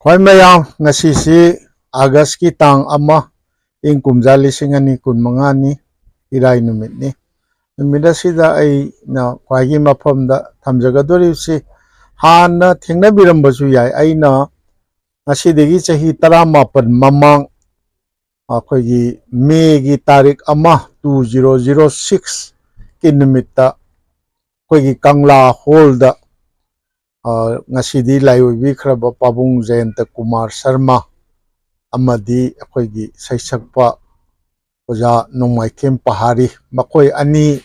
Hoi mayam ngasisi August ki tang ama ing kumja lising ani kun mangani irai numit ni numida sida ai na kwagi mafamda thamjagadori si hana thengna birambasu yai aina ngasidegi chahi 18 mamang akhoi May gi tarik ama 2006 ki numita akhoi Kangla Hall da ngasidi laiwi khraba Pabung Jayanta Kumar Sharma amadi akhoi saisakpa oja Nongmaikhem Pahari makoi ani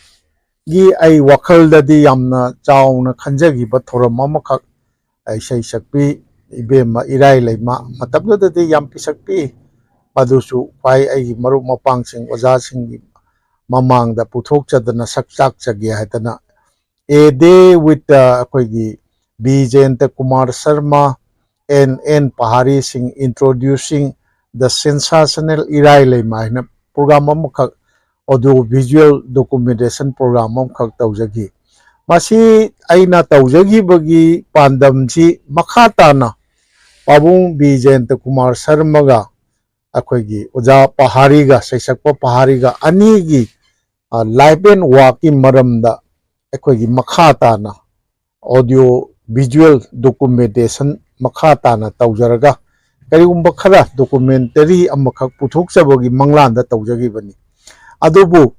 gi ai wakhal dadi yamna chauna khanjagi ba thoram amakhak ai saisakpi ibema irai leima matabda dadi yam pisakpi padusu pai ai marup mapang sing oja sing mamang da puthok chadana sakchak chagi hatana a day with akhoi B. Jayanta Kumar Sharma and N. Pahari Singh introducing the sensational Irai Leima program amkhak audio visual documentation program amkhak tawjagi masi aina tawjagi bagi pandam si makhatana Pabung B. Jayanta Kumar Sharma ga akhoi oja Pahari ga saisakpa Pahari ga ani gi live and walking maramda akhoi makhatana audio visual documentation makhatana tawjaraga karigumba khara documentary amakhak puthokchabagi manglanda tawjagi bani adubu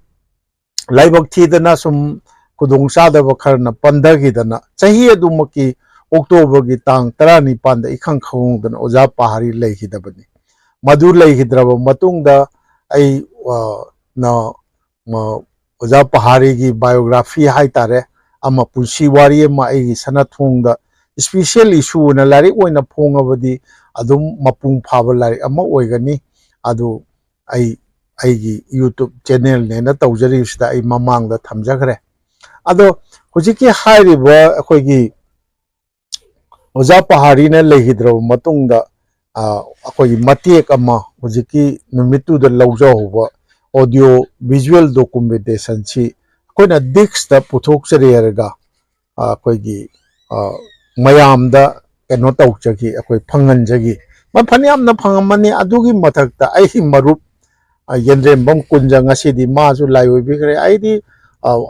laibak thidana sum khudongchadaba kharna pandagidana chahi adumaki October gi tang 19 da ikhang khawngdana oja Pahari leihidabani madu leihidraba matungda ai na oja Pahari gi biography haitare ama punsi wari ma ai sanathungda special issue na lari oina phongabadi adum mapung phaba lari ama oigani adu ai gi YouTube channel ne na tawjari sida ai mamang da thamjagre ado hujiki hairiba akhoi gi oja Pahari na lehidro matungda akhoi matek ama hujiki numitu da lawjahuba audio visual documentation si koina dix da puthok charega akhoi mayamda keno tawchagi akhoi phangan jagi mafaniam na phangamani adugi mathakta ai marup yenrembam kunja ngasidi masu laiwi bigre aidi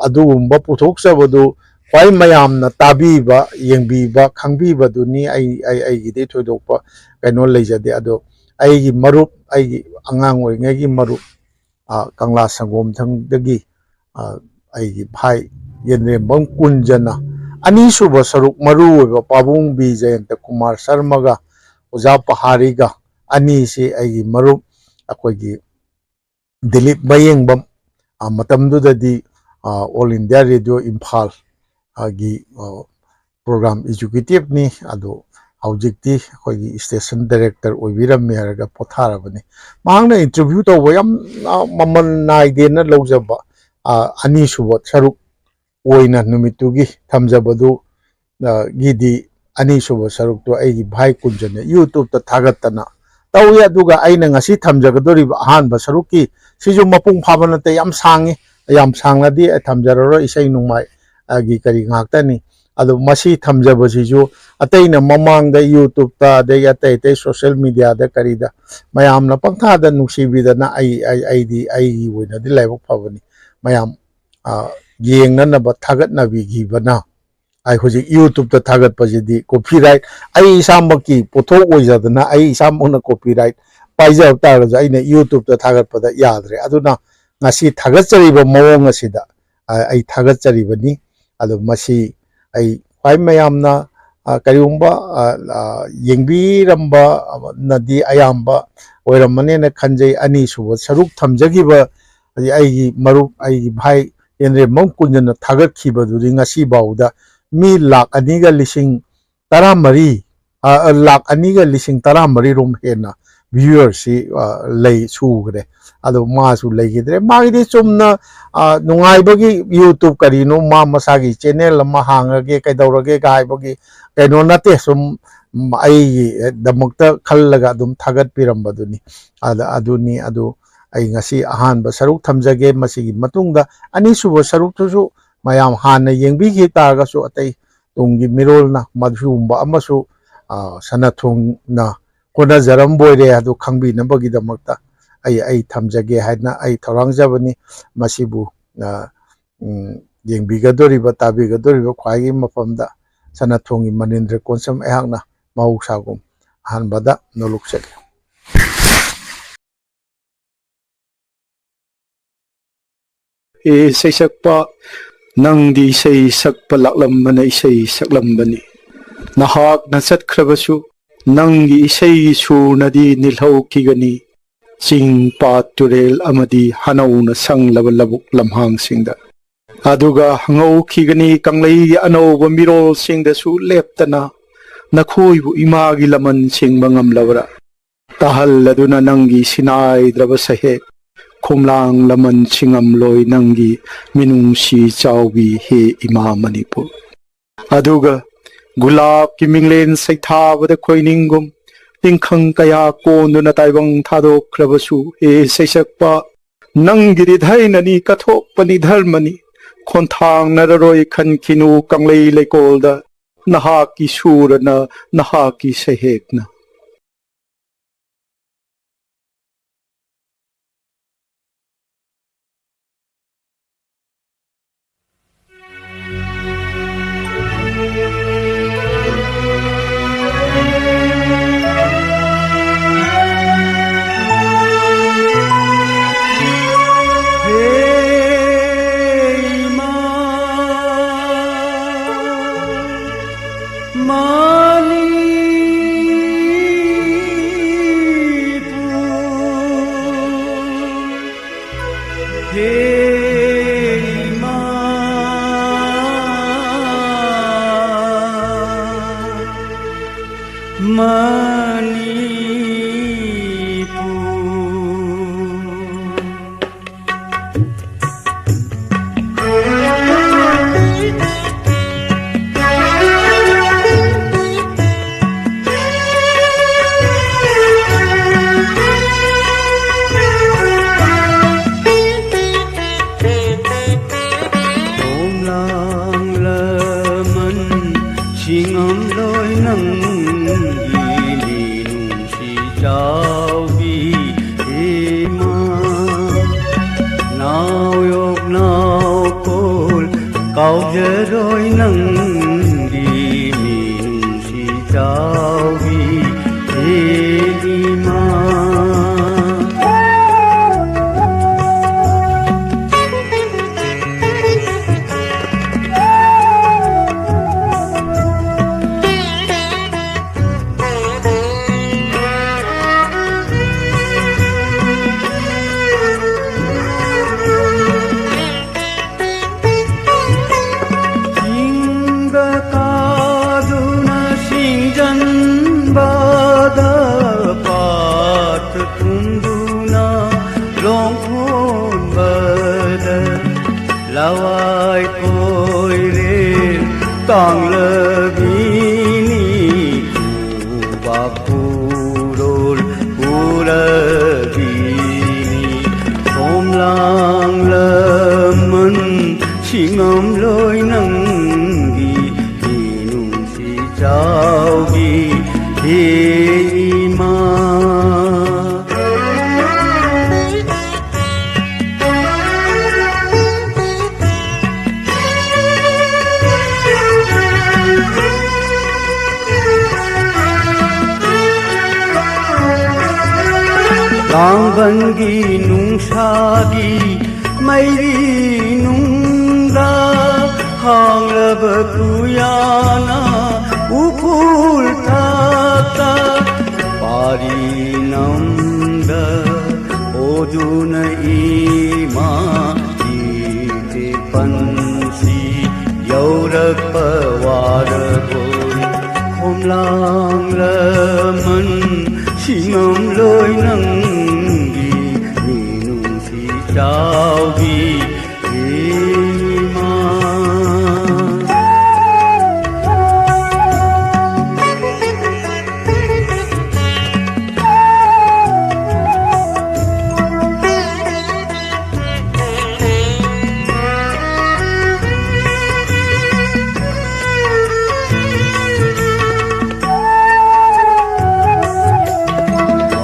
adugumba puthok sabadu kwai mayam na tabiba yengbiba khangbiba duni ai gide thoidokpa keno leijade ado ai gi marup ai gi angang oi ngegi marup Kangla Sangom thangdagi ai bhai yenrembam kunjana ani suba saruk maru Pabung B. Jayanta Kumar Sharma ga oja Pahari ga ani si ai marup akhoi Dilip Mayengbam matamdu dadi All India Radio Imphal gi program executive ni ado haujikti akhoi station director oibiram meraga potharabani mahangna interview to yam maman naide na lawjaba ani suba saruk oina numitugi thamjabadu gidi ani suba saruk to ai bhai kunjana YouTube ta thagatana tawya duga aina ngasi thamjagadori ahanba saruki siju mapung phabana te yam sangladi thamjararo isai nungmai gi kari ngaktani adu masi thamjabasiju ataina mamangda YouTube ta de atai social media da karida mayamna pangtha da nungsibidana ai oina di laibok phabani mayam yengnana ba thagatna bigibana ai hojik YouTube ta thagat pajidi copyright ai isamaki pothok oijadana ai isamona copyright paijab taraja aina YouTube ta thagat pada yadre aduna ngasi thagat chariba mawong asida ai thagat charibani adu masi ai kwai mayamna kariumba yengbi ramba nadi ayamba oiramane na khanjai ani suba saruk thamjagiba ai marup ai bhai yenrembam kunjana thagat khibaduri ngasi bauda mi lakh aniga lising 13 lakh aniga lising 13 rom hena viewers si lei sugre ado masu legidre magidi chumna nungaibagi YouTube karino ma masagi channel ma hangage kaidawrage gaibagi kaino nate sum ai damakta khallaga dum thagat pirambaduni aduni adu ai ngasi ahanba saruk thamjage masigi matungda ani suba saruk tusu mayam hana yengbi gi targa su atai tungi mirolna madhumba amasu sanathung na ꯀꯣꯟꯅꯖꯔꯝꯕꯣꯏꯔꯦ ꯑꯗꯨ ꯈꯪꯕꯤꯅꯕꯒꯤꯗꯃꯛꯇ ꯑꯩ ꯊꯝꯖꯒꯦ ꯍꯥꯏꯅ ꯑꯩ ꯊꯧꯔꯥꯡꯖꯕꯅꯤ ꯃꯁꯤꯕꯨ ꯌꯦꯡꯕꯤꯒꯗꯧꯔꯤꯕ ꯇꯥꯕꯤꯒꯗꯧꯔꯤꯕ ꯈ꯭ꯋꯥꯏꯒꯤ ꯃꯐꯝꯗ ꯁꯅꯊꯣꯡꯒꯤ ꯃꯅꯤꯟꯗ꯭ꯔ ꯀꯣꯟꯁꯝ ꯑꯩꯍꯥꯛꯅ ꯃꯍꯧꯁꯥꯒꯨꯝ ꯑꯍꯥꯟꯕꯗ ꯅꯣꯂꯨꯛꯆꯒꯦ꯫ ꯏꯁꯩ ꯁꯛꯄ ꯅꯪꯗꯤ ꯏꯁꯩ ꯁꯛꯄ ꯂꯥꯛꯂꯝꯕꯅ ꯏꯁꯩ ꯁꯛꯂꯝꯕꯅꯤ ꯅꯍꯥꯛꯅ ꯆꯠꯈ꯭ꯔꯕꯁꯨ ꯅꯪꯒꯤ ꯏꯁꯩꯒꯤ ꯁꯨꯔꯅꯗꯤ ꯅꯤꯜꯍꯧꯈꯤꯒꯅꯤ ꯆꯤꯡ ꯄꯥꯠ ꯇꯨꯔꯦꯜ ꯑꯃꯗꯤ ꯍꯅꯧꯅ ꯁꯪꯂꯕ ꯂꯧꯕꯨꯛ ꯂꯝꯍꯥꯡꯁꯤꯡꯗ ꯑꯗꯨꯒ ꯍꯪꯍꯧꯈꯤꯒꯅꯤ ꯀꯪꯂꯩꯒꯤ ꯑꯅꯧꯕ ꯃꯤꯔꯣꯜꯁꯤꯡꯗꯁꯨ ꯂꯦꯞꯇꯅ ꯅꯈꯣꯏꯕꯨ ꯏꯃꯥꯒꯤ ꯂꯃꯟ ꯁꯤꯡꯕ ꯉꯝꯂꯕ꯭ꯔꯥ ꯇꯥꯍꯜꯂꯗꯨꯅ ꯅꯪꯒꯤ ꯁꯤꯅꯥꯏꯗ꯭ꯔꯕ ꯁꯍꯦꯛ ꯈꯣꯝꯂꯥꯡ ꯂꯃꯟ ꯁꯤꯡꯉꯝꯂꯣꯏ ꯅꯪꯒꯤ ꯃꯤꯅꯨꯡꯁꯤ ꯆꯥꯎꯕꯤ ꯍꯦ ꯏꯃꯥ ꯃꯅꯤꯄꯨꯔ ꯑꯗꯨꯒ ꯒꯨꯂꯥꯞꯀꯤ ꯃꯤꯡꯂꯦꯟ ꯁꯩꯊꯥꯕꯗ ꯈꯣꯏꯅꯤꯡꯒꯨꯝ ꯇꯤꯡꯈꯪ ꯀꯌꯥ ꯀꯣꯟꯗꯨꯅ ꯇꯥꯏꯕꯪ ꯊꯥꯗꯣꯛꯈ꯭ꯔꯕꯁꯨ ꯍꯦ ꯁꯩꯁꯛꯄ ꯅꯪꯒꯤꯗꯤ ꯙꯩꯅꯅꯤ ꯀꯠꯊꯣꯛꯄꯅꯤ ꯙꯔꯃꯅꯤ ꯈꯣꯟꯊꯥꯡꯅꯔꯔꯣꯏ ꯈꯟꯈꯤꯅꯨ ꯀꯪꯂꯩ ꯂꯩꯀꯣꯜꯗ ꯅꯍꯥꯛꯀꯤ ꯁꯨꯔꯅ ꯅꯍꯥꯛꯀꯤ ꯁꯍꯦꯛꯅ Rồi nâng đi mình chỉ trao đi đi mà lawai koi re tang le bini bapurol pura bini om lang le man singam loi nang gi nung si chao gi he ma Langbangi nungsagi mairi nungda hanglaba kuyana ukul tata pari namda oduna ima ite pansi yaurak pawaraboi khomlang laman singam loi nang Chaugi Hima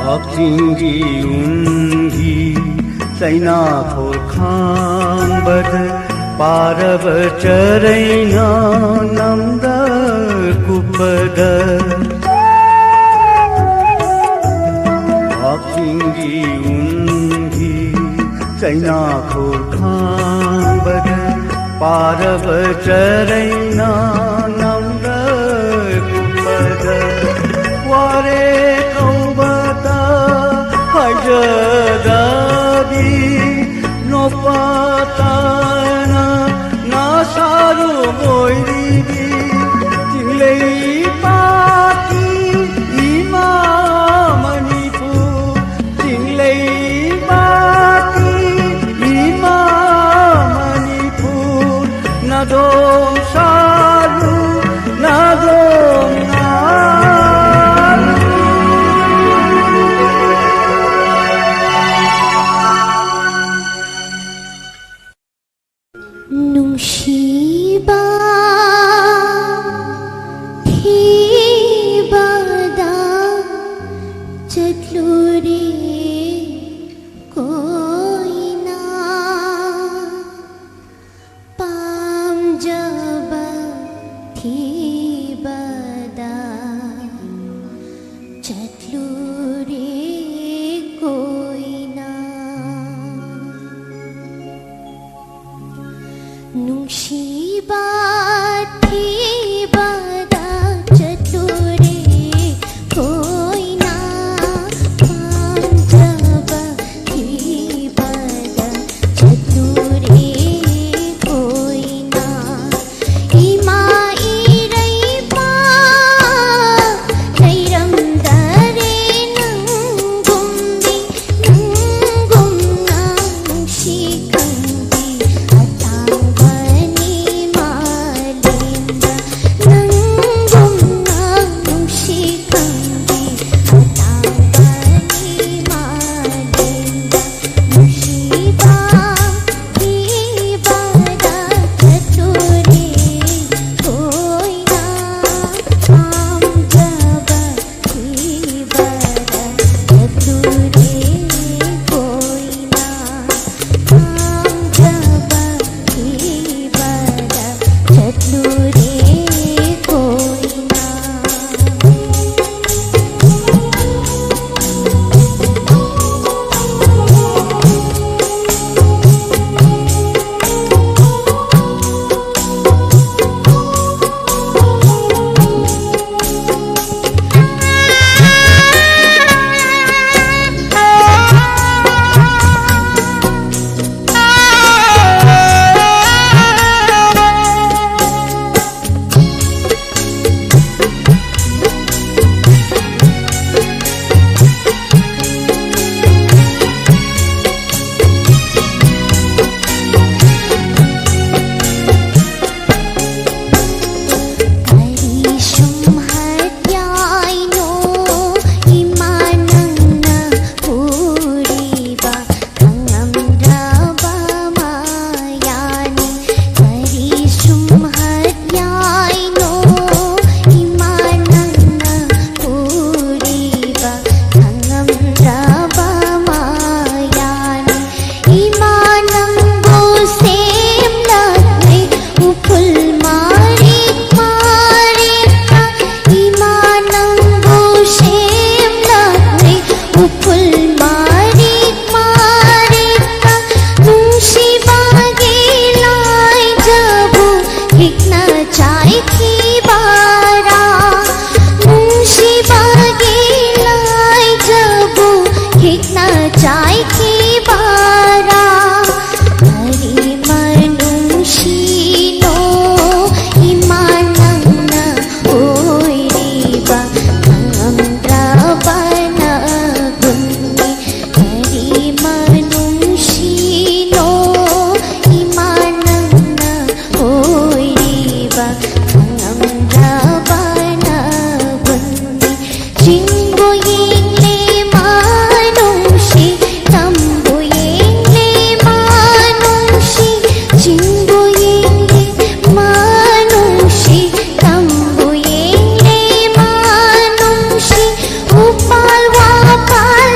हक्सिंगी उन्गी सैनाखोर खांबद पारब चरैना नम्द कुपद हक्सिंगी उन्गी सैनाखोर खांबद पारब चरैना नम्द कुपद वारे कौबता हजदादी नोपाताना नासारू मोइरी तिंगले पाती इमा मणिपुर तिंगले पाती इमा मणिपुर नदोम सारू नदोम Nungsiba Hibada Chatluri Koina Pamjaba Hibada Chatluri Koina Nungsiba Hibada Chatluri Koina Pamjaba Hibada Chatluri Koina Ima irai pa Rairam dare nangumbi Nangumna nungshikandi Atangani malinda Nangumna nungshikandi Atangani malinda Nungsiba Hibada Chatluri Koina Pamjaba Hibada Chatluri Koina Pamjaba Hibada Chatluri Koina Karishum hadyaino imanangna puriba kangamraba mayani Karishum hadyaino imanangna puriba kangamraba mayani Imanang bosem lagnai upul marik marika Imanang bosem lagnai upul marik marika Nungsiba gilai jabu hikna chai ki bara Nungsiba gilai jabu hikna chai ki bara Hari manushino imanangna oiriba kangamdrabana gunni Hari manushino imanangna oiriba kangamdrabana gunni Jingbo yengle manushi tambo yengle manushi Jingbo yengle manushi tambo yengle manushi Upal wapal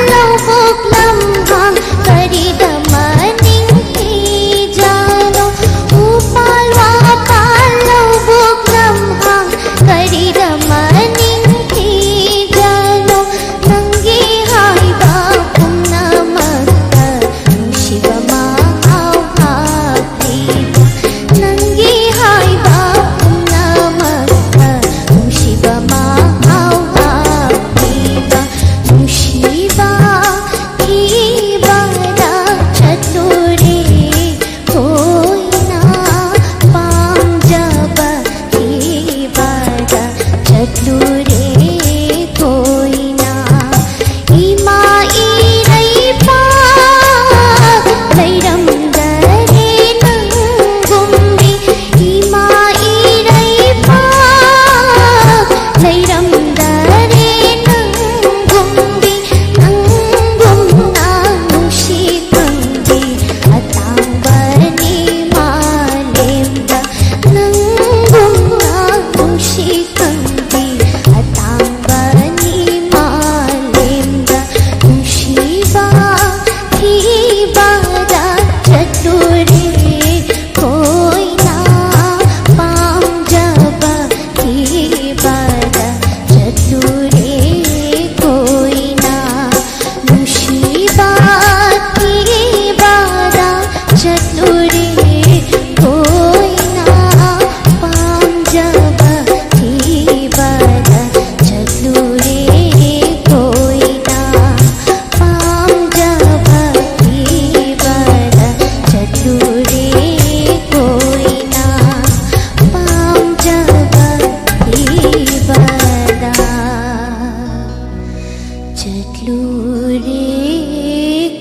चटलूरे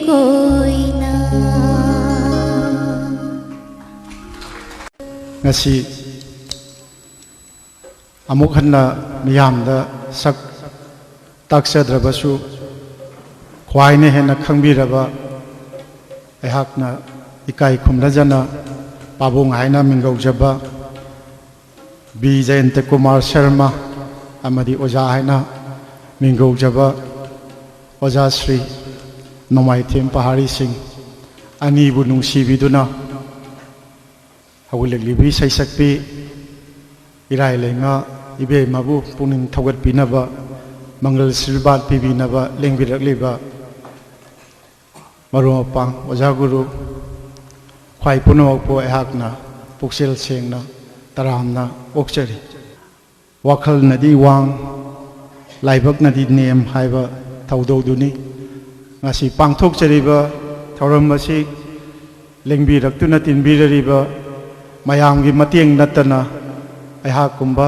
Koyna ngasi amuk hanna miyamda sak taksadrabasu khwaine hena khangbiraba aihakna ikai khumrajana pabung haina mingaujaba B Jayanta Kumar Sharma amadi oja haina mingaujaba oja Sri Nomaithem Pahari Singh ani bu nungsibiduna hawuleglibi saisakpi irai lenga ibe mabu puning thogat pinaba mangal sirbat pibinaba lengbirakliba marumapang oja guru khwai punawakpo ehakna puksel sengna taramna okchari wakhal nadi wang laibak nadi nem haiba thaudoduni ngasi pangthok chariba thoram masi lengbiraktuna tinbirariba mayamgi mateng natana aihakumba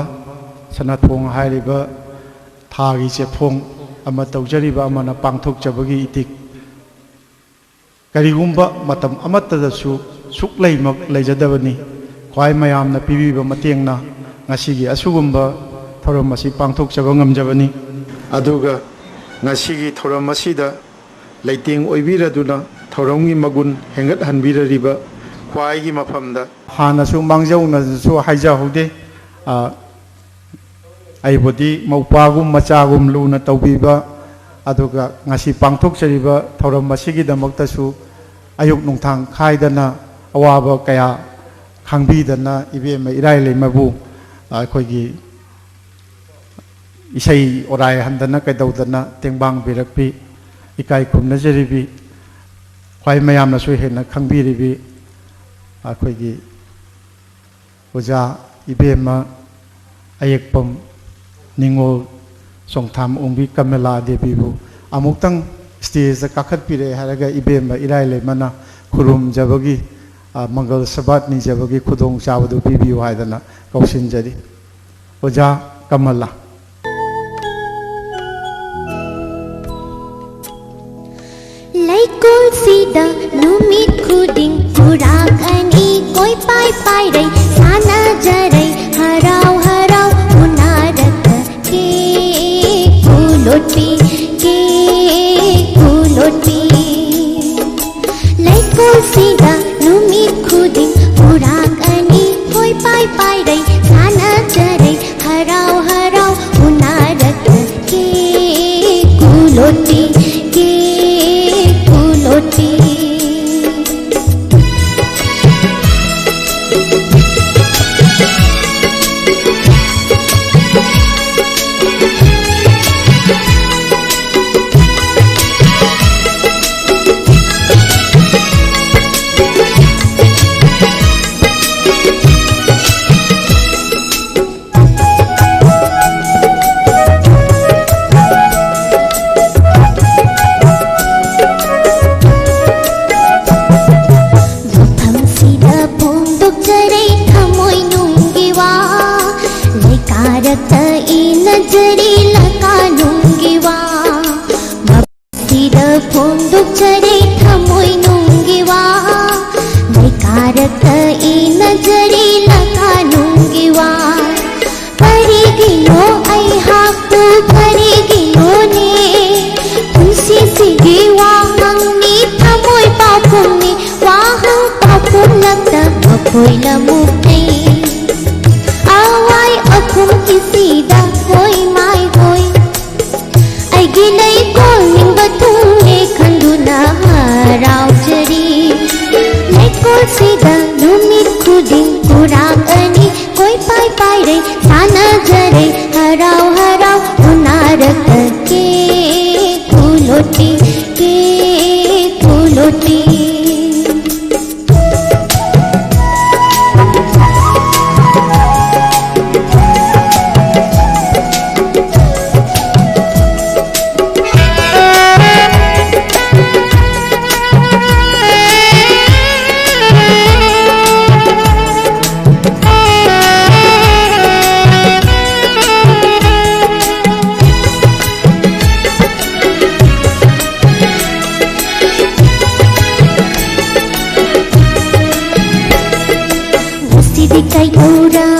sanathong hairiba thagi chefong ama tawjariba amana pangthok chabagi itik karigumba matam amattadasu suklaimak leijadabani khwai mayamna pibiba matengna ngasigi asugumba thoram masi pangthok chaba ngamjabani aduga ngasigi thoram masida leiting oibiraduna thoramgi magun hengat hanbirariba khwai gi mafamda hanasu mangjauna su haija hode aibodi maupagum machagum luna tawbiba aduga ngasi pangthok chariba thoram masigi damakta su ayuk nungthang khaidana awaba kaya khangbidana ibema irai leimabu akhoi isai orai handana kaidawdana tengbang birakpi ikai khumna jaribi khwai mayamna su hena khangbiribi akhoi oja ibema ayekpam ningol songtham ongbi kamela debibu amuktang stage kakhat pire haraga ibema irai leimana khurum jabagi mangal sabat ni jabagi khudong chawadu bibiu haidana kausin jari oja kamala Laikol sida numit khuding purak ani koi pai pai rai sana jarai harau harau unarat ke kuloti Laikol sida numit khuding purak ani koi pai pai rai sana jarai harau harau unarat ke kuloti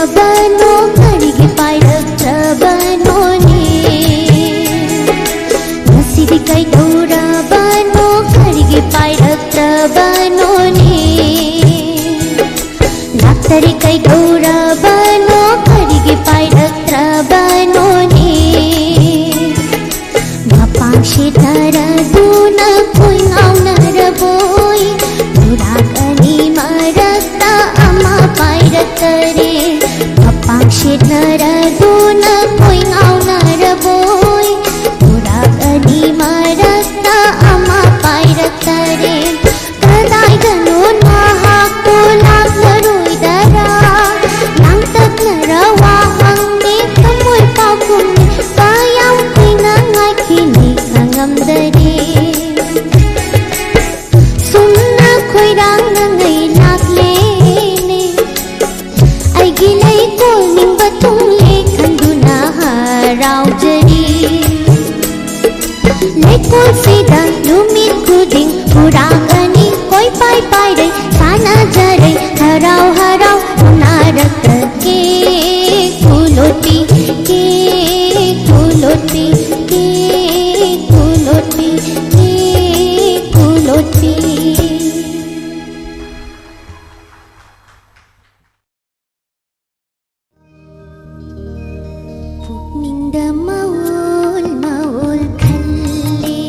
ꯇꯧꯔꯕꯅꯣ ꯀꯔꯤꯒꯤ ꯄꯥꯏꯔꯛꯇ꯭ꯔꯕꯅꯣꯅꯦ ꯉꯁꯤꯗꯤ ꯀꯩꯗꯧꯔꯕꯅꯣ ꯀꯔꯤꯒꯤ ꯄꯥꯏꯔꯛꯇ꯭ꯔꯕꯅꯣꯅꯦ ꯂꯥꯛꯇꯔꯤ ꯀꯩꯗꯧꯔꯕꯅꯣ ꯀꯔꯤꯒꯤ ꯄꯥꯏꯔꯛꯇ꯭ꯔꯕꯅꯣꯅꯦ ꯃꯄꯥꯡꯁꯤꯊꯔꯗꯨꯅ ꯈꯣꯏ ꯉꯥꯎꯅꯔꯕꯣꯏ ꯎꯔꯥꯛ ꯑꯅꯤ ꯃꯔꯛꯇ ꯑꯃ ꯄꯥꯏꯔꯛꯇꯔꯦ ꯃꯄꯥꯡꯁꯤꯊꯔꯗꯨꯅ ꯈꯣꯏ ꯉꯥꯎꯅꯔꯕꯣꯏ ꯎꯔꯥꯛ ꯑꯅꯤ ꯃꯔꯛꯇ ꯑꯃ ꯄꯥꯏꯔꯛꯇꯔꯦ ꯀꯗꯥꯏꯗꯅꯣ ꯅꯍꯥꯛꯄꯨ ꯂꯥꯛꯂꯔꯣꯏꯗꯔꯥ ꯂꯥꯡꯇꯛꯅꯔ ꯋꯥ ꯍꯪꯗꯦ ꯊꯃꯣꯏ ꯄꯥꯎꯈꯨꯝꯅꯤ ꯀꯌꯥꯝ ꯀꯨꯏꯅ ꯉꯥꯏꯈꯤꯅꯤ ꯈꯪꯉꯝꯗꯔꯦ ꯁꯨꯝꯅ ꯈꯣꯏꯔꯥꯡꯅꯉꯩ ꯂꯥꯛꯂꯦꯅꯦ ꯑꯩꯒꯤ ꯂꯩꯀꯣꯜ ꯅꯤꯡꯕ ꯊꯨꯡꯂꯦ ꯈꯟꯗꯨꯅ ꯍꯔꯥꯎꯖꯔꯤ ꯂꯩꯀꯣꯜꯁꯤꯗ ꯅꯨꯃꯤꯠ ꯈꯨꯗꯤꯡ ꯎꯔꯥꯛ ꯑꯅꯤ ꯀꯣꯏ ꯄꯥꯏ ꯄꯥꯏꯔꯩ ꯁꯥꯟꯅꯖꯔꯩ ꯍꯔꯥꯎ ꯍꯔꯥꯎ ꯎꯅꯔꯛꯇ ꯀꯦꯛ ꯐꯨꯂꯣꯠꯄꯤ ꯀꯦꯛ ꯐꯨꯂꯣꯠꯄꯤ ꯀꯦꯛ ꯐꯨꯂꯣꯠꯄꯤ ꯀꯦꯛ ꯐꯨꯂꯣꯠꯄꯤ ꯄꯨꯛꯅꯤꯡꯗ ꯃꯑꯣꯜ ꯃꯑꯣꯜ ꯈꯜꯂꯦ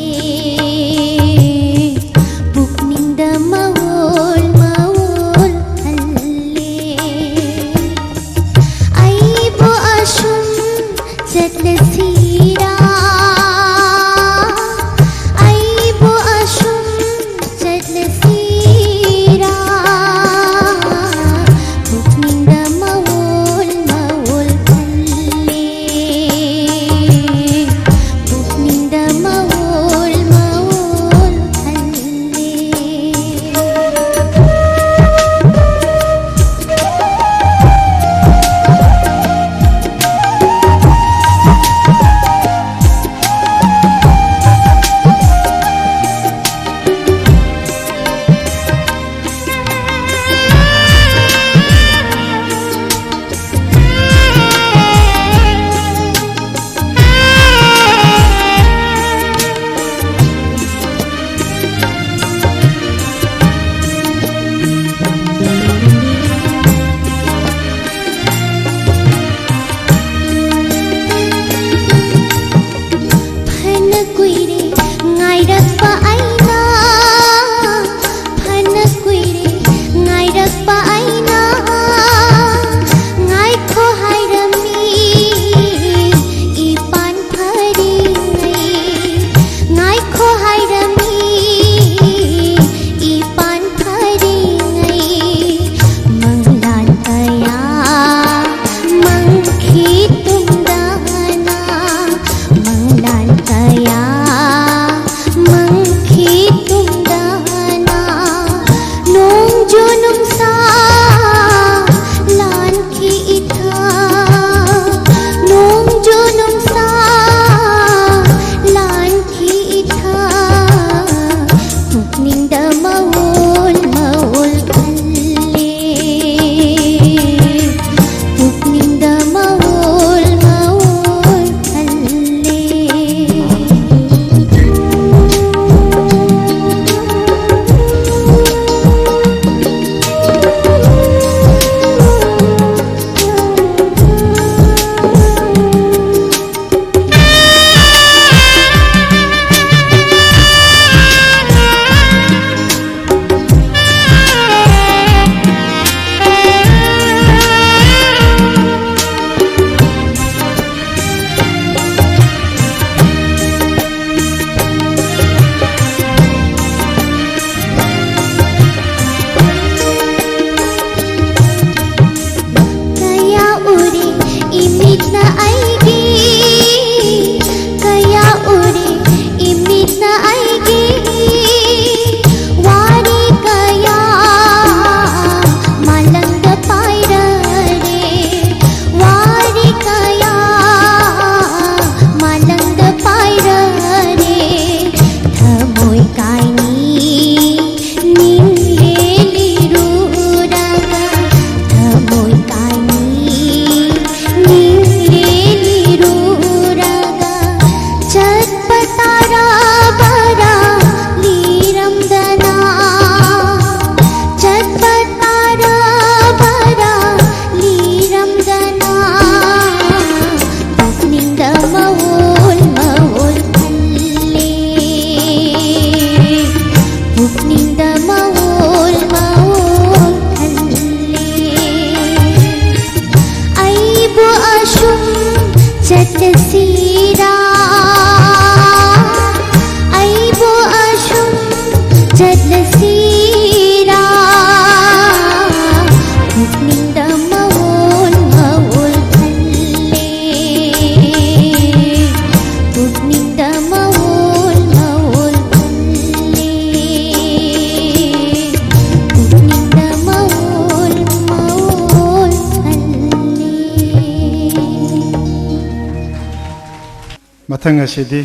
ꯃꯊꯪ ꯑꯁꯤꯗꯤ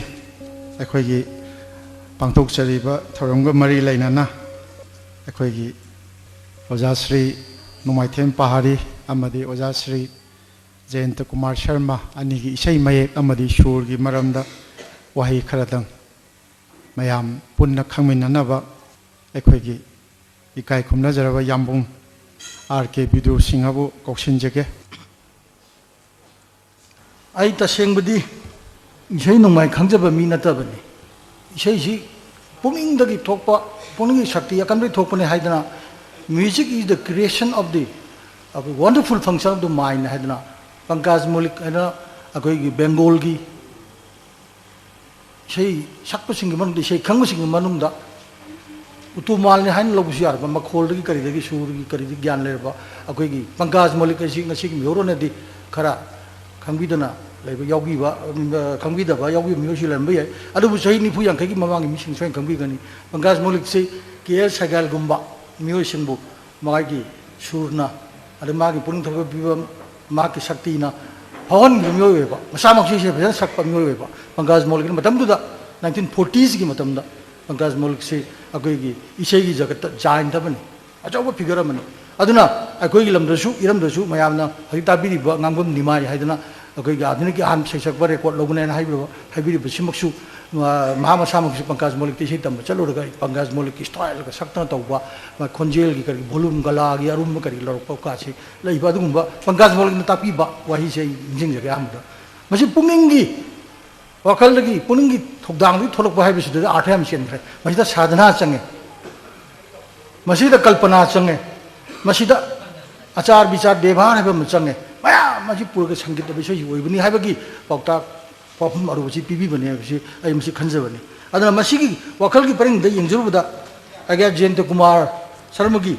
ꯑꯩꯈꯣꯏꯒꯤ ꯄꯥꯡꯊꯣꯛꯆꯔꯤꯕ ꯊꯧꯔꯝꯒ ꯃꯔꯤ ꯂꯩꯅꯅ ꯑꯩꯈꯣꯏꯒꯤ ꯑꯣꯖꯥ ꯁ꯭ꯔꯤ ꯅꯣꯡꯃꯥꯏꯊꯦꯝ ꯄꯥꯍꯥꯔꯤ ꯑꯃꯗꯤ ꯑꯣꯖꯥ ꯁ꯭ꯔꯤ ꯖꯌꯟꯇ ꯀꯨꯃꯥꯔ ꯁꯔꯃ ꯑꯅꯤꯒꯤ ꯏꯁꯩ ꯃꯌꯦꯛ ꯑꯃꯗꯤ ꯁꯨꯔꯒꯤ ꯃꯔꯝꯗ ꯋꯥꯍꯩ ꯈꯔꯗꯪ ꯃꯌꯥꯝ ꯄꯨꯟꯅ ꯈꯪꯃꯤꯟꯅꯅꯕ ꯑꯩꯈꯣꯏꯒꯤ ꯏꯀꯥꯏ ꯈꯨꯝꯅꯖꯔꯕ ꯌꯥꯝꯕꯨꯡ R.K. ꯕꯤꯗꯨ ꯁꯤꯡꯍꯕꯨ ꯀꯧꯁꯤꯟꯖꯒꯦ. ꯑꯩ ꯇꯁꯦꯡꯕꯗꯤ ꯏꯁꯩ ꯅꯣꯡꯃꯥꯏ ꯈꯪꯖꯕ ꯃꯤ ꯅꯠꯇꯕꯅꯤ. ꯏꯁꯩꯁꯤ ꯄꯨꯛꯅꯤꯡꯗꯒꯤ ꯊꯣꯛꯄ ꯄꯨꯛꯅꯤꯡꯒꯤ ꯁꯛꯇꯤ ꯑꯀꯟꯕꯒꯤ ꯊꯣꯛꯄꯅꯤ ꯍꯥꯏꯗꯅ music is the creation of the wonderful function of the mind Haydn Pankaj ꯃꯧꯂꯤꯛ ꯍꯥꯏꯅ ꯑꯩꯈꯣꯏꯒꯤ ꯕꯦꯡꯒꯣꯜꯒꯤ ꯏꯁꯩ ꯁꯛꯄꯁꯤꯡꯒꯤ ꯃꯅꯨꯡꯗ ꯏꯁꯩ ꯈꯪꯕꯁꯤꯡꯒꯤ ꯃꯅꯨꯡꯗ ꯎꯇꯨꯃꯥꯜꯅꯤ ꯍꯥꯏꯅ ꯂꯧꯕꯁꯨ ꯌꯥꯔꯕ ꯃꯈꯣꯜꯗꯒꯤ ꯀꯔꯤꯗꯒꯤ ꯁꯨꯔꯒꯤ ꯀꯔꯤꯗꯒꯤ ꯒ꯭ꯌꯥꯟ ꯂꯩꯔꯕ ꯑꯩꯈꯣꯏꯒꯤ ꯄꯪꯀꯥꯖ ꯃꯧꯂꯤꯛ ꯑꯁꯤ ꯉꯁꯤꯒꯤ ꯃꯤꯑꯣꯏꯔꯣꯅꯗꯤ ꯈꯔ ꯈꯪꯕꯤꯗꯅ ꯂꯩꯕ ꯌꯥꯎꯕꯤꯕ ꯈꯪꯕꯤꯗꯕ ꯌꯥꯎꯕꯤꯕ ꯃꯤꯑꯣꯏꯁꯨ ꯂꯩꯔꯝꯕ ꯌꯥꯏ. ꯑꯗꯨꯕꯨ ꯆꯍꯤ 40-50ꯒꯤ ꯃꯃꯥꯡꯒꯤ ꯃꯤꯁꯤꯡ ꯁꯣꯏꯅ ꯈꯪꯕꯤꯒꯅꯤ. ꯄꯪꯀꯥꯖ ꯃꯧꯂꯤꯛꯁꯤ K.L. ꯁꯩꯒꯥꯜꯒꯨꯝꯕ ꯃꯤꯑꯣꯏꯁꯤꯡꯕꯨ ꯃꯥꯒꯤ ꯁꯨꯔꯅ ꯑꯗꯩ ꯃꯥꯒꯤ ꯄꯨꯛꯅꯤꯡ ꯊꯧꯒꯠꯄ ꯄꯤꯕ ꯃꯥꯒꯤ ꯁꯛꯇꯤꯅ ꯐꯥꯎꯍꯟꯈꯤꯕ ꯃꯤꯑꯣꯏ ꯑꯣꯏꯕ ꯃꯁꯥꯃꯛꯁꯨ ꯏꯁꯩ ꯐꯖꯅ ꯁꯛꯄ ꯃꯤꯑꯣꯏ ꯑꯣꯏꯕ ꯄꯪꯀꯥꯖ ꯃꯧꯂꯤꯛꯅ ꯃꯇꯝꯗꯨꯗ 1940ꯁꯒꯤ ꯃꯇꯝꯗ ꯄꯪꯀꯥꯖ ꯃꯧꯂꯤꯛꯁꯤ ꯑꯩꯈꯣꯏꯒꯤ ꯏꯁꯩꯒꯤ ꯖꯒꯠꯇ ꯖꯥꯏꯟꯠ ꯑꯃꯅꯤ, ꯑꯆꯧꯕ ꯐꯤꯒꯔ ꯑꯃꯅꯤ. ꯑꯗꯨꯅ ꯑꯩꯈꯣꯏꯒꯤ ꯂꯝꯗꯁꯨ ꯏꯔꯝꯗꯁꯨ ꯃꯌꯥꯝꯅ ꯍꯧꯖꯤꯛ ꯇꯥꯕꯤꯔꯤꯕ ꯉꯥꯡꯐꯝ ꯅꯤꯃꯥꯏ ꯍꯥꯏꯗꯅ ꯑꯩꯈꯣꯏꯒꯤ ꯑꯥꯙꯨꯅꯤꯛꯀꯤ ꯑꯍꯥꯟꯕ ꯁꯩꯁꯛꯄ ꯔꯦꯀꯣꯔꯗ ꯂꯧꯕꯅꯦꯅ ꯍꯥꯏꯕꯤꯔꯤꯕꯁꯤꯃꯛꯁꯨ ꯃꯍꯥꯛ ꯃꯁꯥꯃꯛꯁꯨ ꯄꯪꯀꯥꯖ ꯃꯧꯂꯤꯛꯇ ꯏꯁꯩ ꯇꯝꯕ ꯆꯠꯂꯨꯔꯒ ꯄꯪꯀꯥꯖ ꯃꯧꯂꯤꯛꯀꯤ ꯁ꯭ꯇꯥꯏꯜꯒ ꯁꯛꯇꯅ ꯇꯧꯕ ꯈꯣꯟꯖꯦꯜꯒꯤ ꯀꯔꯤ ꯚꯣꯂꯨꯝ ꯒꯂꯥꯒꯤ ꯑꯔꯨꯝꯕ ꯀꯔꯤ ꯂꯧꯔꯛꯄ ꯀꯥꯁꯤ ꯂꯩꯕ ꯑꯗꯨꯒꯨꯝꯕ ꯄꯪꯀꯥꯖ ꯃꯧꯂꯤꯛꯅ ꯇꯥꯛꯄꯤꯕ ꯋꯥꯍꯩꯁꯦ ꯑꯩ ꯅꯤꯡꯁꯤꯡꯖꯒꯦ. ꯑꯍꯥꯟꯕꯗ ꯃꯁꯤ ꯄꯨꯛꯅꯤꯡꯒꯤ ꯋꯥꯈꯜꯗꯒꯤ ꯄꯨꯛꯅꯤꯡꯒꯤ ꯊꯧꯗꯥꯡꯗꯒꯤ ꯊꯣꯛꯂꯛꯄ ꯍꯥꯏꯕꯁꯤꯗ ꯑꯥꯔꯊ ꯌꯥꯝ ꯆꯦꯟꯈ꯭ꯔꯦ. ꯃꯁꯤꯗ ꯁꯥꯙꯅꯥ ꯆꯪꯉꯦ, ꯃꯁꯤꯗ ꯀꯜꯄꯅꯥ ꯆꯪꯉꯦ, ꯃꯁꯤꯗ ꯑꯆꯥꯔ ꯕꯤꯆꯥꯔ ꯕꯦꯚꯥꯔ ꯍꯥꯏꯕ ꯑꯃ ꯆꯪꯉꯦ. ꯃꯌꯥꯝ ꯑꯁꯤ ꯄꯨꯔꯒ ꯁꯪꯒꯤꯠꯇ ꯏꯁꯩꯁꯤ ꯑꯣꯏꯕꯅꯤ ꯍꯥꯏꯕꯒꯤ ꯄꯥꯎꯇꯥꯛ ꯋꯥꯐꯝ ꯑꯔꯨꯕꯁꯤ ꯄꯤꯕꯤꯕꯅꯤ ꯍꯥꯏꯕꯁꯤ ꯑꯩ ꯃꯁꯤ ꯈꯟꯖꯕꯅꯤ. ꯑꯗꯨꯅ ꯃꯁꯤꯒꯤ ꯋꯥꯈꯜꯒꯤ ꯄꯔꯤꯡꯗ ꯌꯦꯡꯖꯔꯨꯕꯗ ꯑꯩꯒ ꯖꯌꯟꯇ ꯀꯨꯃꯥꯔ ꯁꯔꯃꯒꯤ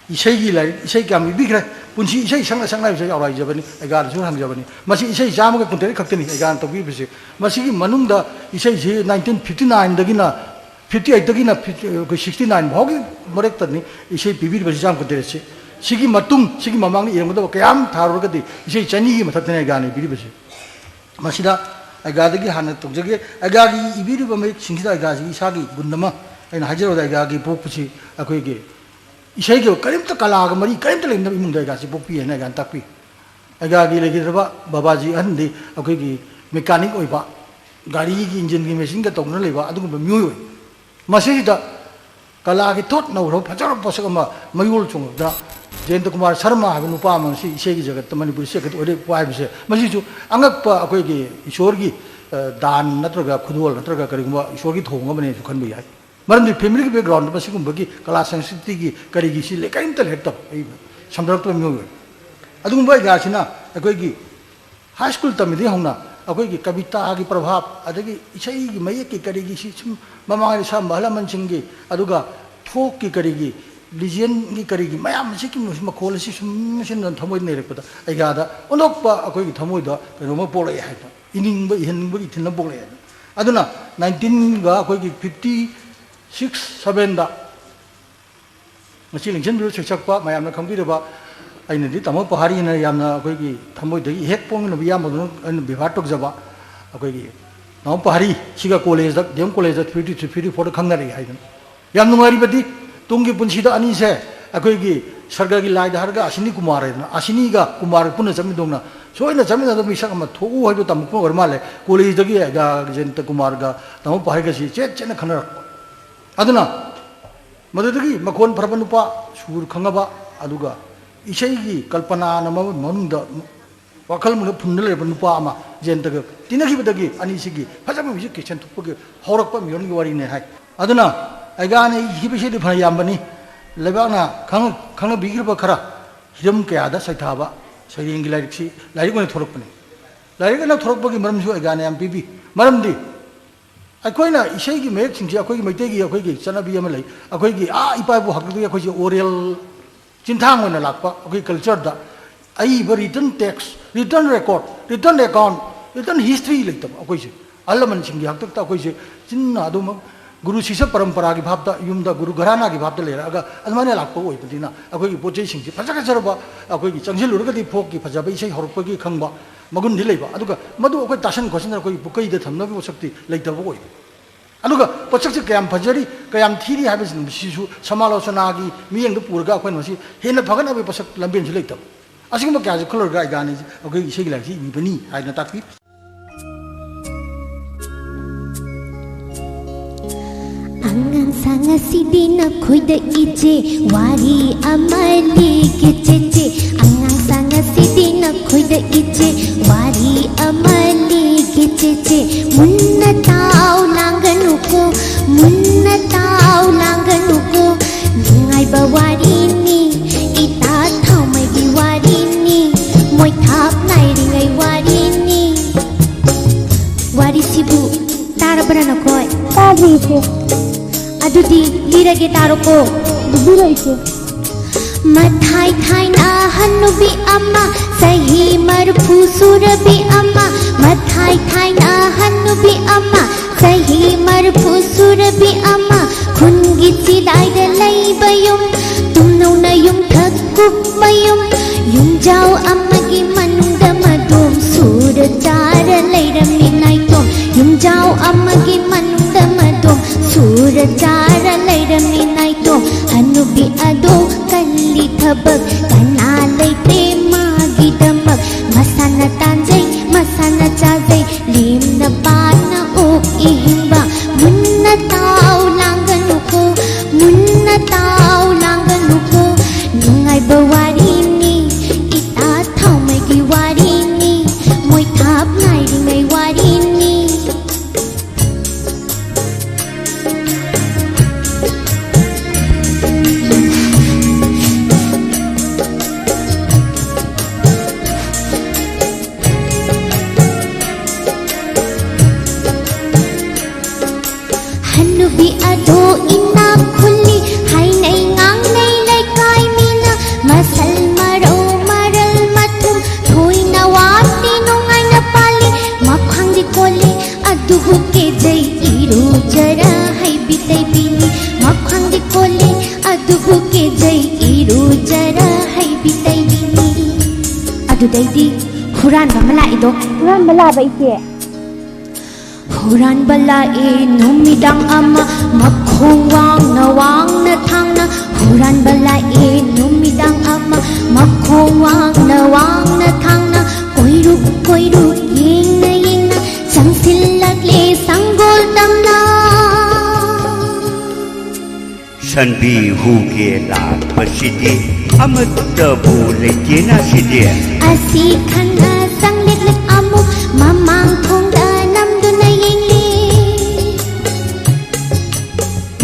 ꯏꯁꯩꯒꯤ ꯂꯥꯏꯔꯤꯛ ꯏꯁꯩ ꯀꯌꯥꯝ ꯏꯕꯤꯈ꯭रे. ꯄꯨꯟꯁꯤ ꯏꯁꯩ ꯁꯛꯅ ꯍꯥꯏꯕꯁꯤ ꯌꯥꯎꯔꯥꯏꯖꯕꯅꯤ, ꯑꯩꯒꯥꯗꯁꯨ ꯍꯪꯖꯕꯅꯤ. ꯃꯁꯤ ꯏꯁꯩ 100-130 ꯈꯛꯇꯅꯤ ꯑꯩꯒꯥꯅ ꯇꯧꯕꯤꯕꯁꯤ. ꯃꯁꯤꯒꯤ ꯃꯅꯨꯡꯗ ꯏꯁꯩꯁꯤ 1959ꯗꯒꯤꯅ 58ꯗꯒꯤ나 69 ꯐꯥꯎꯒꯤ ꯃꯔꯛꯇꯅꯤ ꯏꯁꯩ ꯄꯤꯕꯤꯔꯤꯕꯁꯤ 130ꯁꯤ. सिगी मतुंग सिगी ममांग इरंगदो कयाम थारोगदि इसे चनी मथक्तने गाने बिरिबसि मसिदा अगादगी हाना तोजगे अगागी इबिरिबा मे सिंगिदा अगाजी इसागी गुंदमा अैना हाजिरोदा अगागी पोकपसि अखोइगे इसेगे करिमत कलाग मरी करिमत लेंदा इमुंदा अगासी पोकपि हैना गान ताकपि अगागी लेगिरबा बाबाजी अहंदि अखोइगे मेकानिक ओइबा गाड़ी की इंजन की मशीन का तौना लेबा अदुगुंबा म्यूय मसिदा कलागी थोट नौरो फजर पसकमा मयूल चोंगदा जयंत कुमार शर्मा है नुपा मसी इसेगी जगत मणिपुर सेकत ओरे पाइबसे मसिजु अंगकपा अखोइगे ईश्वरगी दान नत्रगा खुदोल नत्रगा करिगुंबा ईश्वरगी थोंगबने जु खनबि याय मरमदि फैमिली की बैकग्राउंड मसिगुंबगी कला संस्कृति की करिगी सि लेकाइमत लेक्तब समरक्तो म्योय अदुगुंबा गासिना अखोइगी हाई स्कूल तमिदि होना अखोइगी कविता की प्रभाव अदगी इसेगी मयक की करिगी सि ममांग सा महलमनसिंगी अदुगा फोक की करिगी लिजन की करीगी मैम से कि मखोल से सुन थमोई नेरपदा अगादा ओनोपा अखोई थमोइदा करोमा पोले है इनिंग इहनिंग इथिन पोले अदुना 19 गा अखोई 56 7 दा मसी लिंजन बिरो सेक्सपा मैम खंबिरबा अइनदि तमो पहाड़ी न यामना अखोई थमोइदगी हेक पोंग न बिया मदन अन बिभा टोकजबा अखोई तमो पहाड़ी सिगा कॉलेज दा देम कॉलेज दा 53 54 खंगनारि हाइदन याम नुंगारिबदि तुंगी पुंसीदा अनी से अखोइगी सरगा की लाइद हरगा असिनी कुमार है असिनीगा कुमार पुनः जमीदोंना सोइना जमीदा मिसक अमा थोउ हाइबो तमको गर माले कॉलेज दगी गा जयंत कुमार गा तमो पाइगसी चेन खनर अदुना मदुदगी मखोन फरबा नुपा सुर खंगबा अदुगा इसेगी कल्पना नम मनुंदा वखल मुन फुन्न लेबा नुपा अमा जयंत ग तिनखिबदगी अनीसिगी फजम मिसक किचन थुपगे हौरकपा मियोनगी वारीने हाय अदुना अगाने हिबिसेदि फना यामबनी लेबाना खंग बिगिरबा खरा हिरम कयादा सैथाबा सैरेंगी लाइरिक्सी लाइरिकने थोरकपने लाइरिकने थोरकपगी मरमसु अगाने याम पिबि मरमदि अखोइना इसेगी मेक सिंगसी अखोइगी मैतेगी अखोइगी चनाबी अमा लै अखोइगी इपाबु हकदि अखोइगी ओरल चिंथांग ओइना लाकपा अखोइ कल्चर दा अइबा written text written record written account written history लेतब अखोइसे अल्लमन सिंगी हक्तक ता अखोइसे चिन्ना अदुम गुरु शिष्य परंपरा की भाव यूम गुरु घराना की भाव लेरगा अदमाने लापो ओइबदिना अखोई पोचै सिंगसि फजा फजरबा अखोई चंगजिलुरगदि फोक की फजाबा इसे हरपगी खंगबा मगुन दि लेबा अदुगा मदु अखोई तासन खोसन अखोई बुकैद थमनबो शक्ति लेतबो ओइ अदुगा पोचकसे कयाम फजरी कयाम थीरी हाबसिन सिसु समालोचनागी मियंग पुरगा अखोई नसि हेन फगनबे पोचक लंबेन सु लेतब असिगम क्या खलरगा इगानि अखोई इसे लाखि इबनी हाइना ताकि Angang sanga sidina khoida ije wari amali gece Angang sanga sidina khoida ije wari amali gece Munna tau langanuko Nungai bawari ni ita thau mai di wari ni Moi thap nai ringai wari ni Wari sibu tarabana na koi Tabi ise अदुदी लिरगे तारोको Dubira ise मथाई थाई ना हनुबी अम्मा सही मरफू सुरबी अम्मा मथाई थाई ना हनुबी अम्मा सही मरफू सुरबी अम्मा खुनगी सिदाई द लैबयुम तुम नौ न युम थकुप मयुम युम जाओ अम्मा की मनुंग मदुम सूर चार लैरमी नाइतोम युम जाओ अम्मा की मनुंग मदुम सूर चार लैरमी नाइतोम हनुबी अदो कल्ली थबक कना लैते मागी दमक मसाना तांजै मसाना चाजै लिम न पाना ओ इहिंबा मुन्ना ताउ लांगनुको नुंगाई बवारी नि इता थाउ मैगी वारी नि मोइ थाप नाइ रिंगाई वारी नि हनुबी अदो इना खुली हाय नै ngang नै लैकाई मीना मसल मरो मरल मथुम थोई न वाती नोंगाई न पाली मखंग दि कोले अदुबु के जै इरु जरा हाय बितै बिनी मखंग दि कोले अदुबु के जै इरु जरा हाय बितै बिनी अदुदैदि हुरान बमला इदो Ran balaba ise Huran bala e numidang ama makhong wang na thang na Huran bala e numidang ama makhong wang na thang na Koi ru yeng na sang silak le sanggol tam na Sanbi huge la pasidi amat tabu le jena sidi Asi khana sang lek amu mamang thong da nam du na yeng le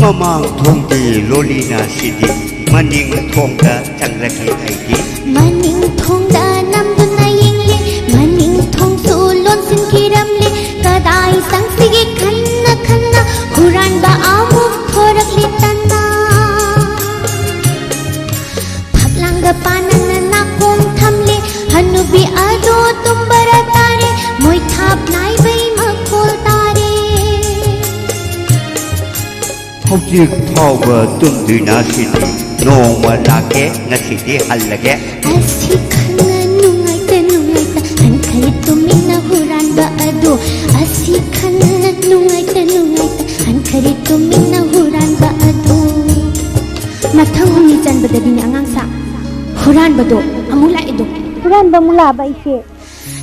mamang thongdi lolina sidi maning thongda changlaki aidi Maning thong da nam du na yeng le Maning thong su lon sin kiram le Kadai sang sige khanna Huran ba amuk thorak le tanna Phaklang ga panan na kong tham le Hanubi ado tumbara tare Moi thap nai bai makhol tare hojik thoba tumdina sidi noma lake ngasidi hallage Asi khana nungai ta Han khai tumina huran ba ado Asi khana nungai ta Han khai tumina huran ba ado Mathang humi chan badadi ni angang sa Huran bado amula ido Ran bamulaba ise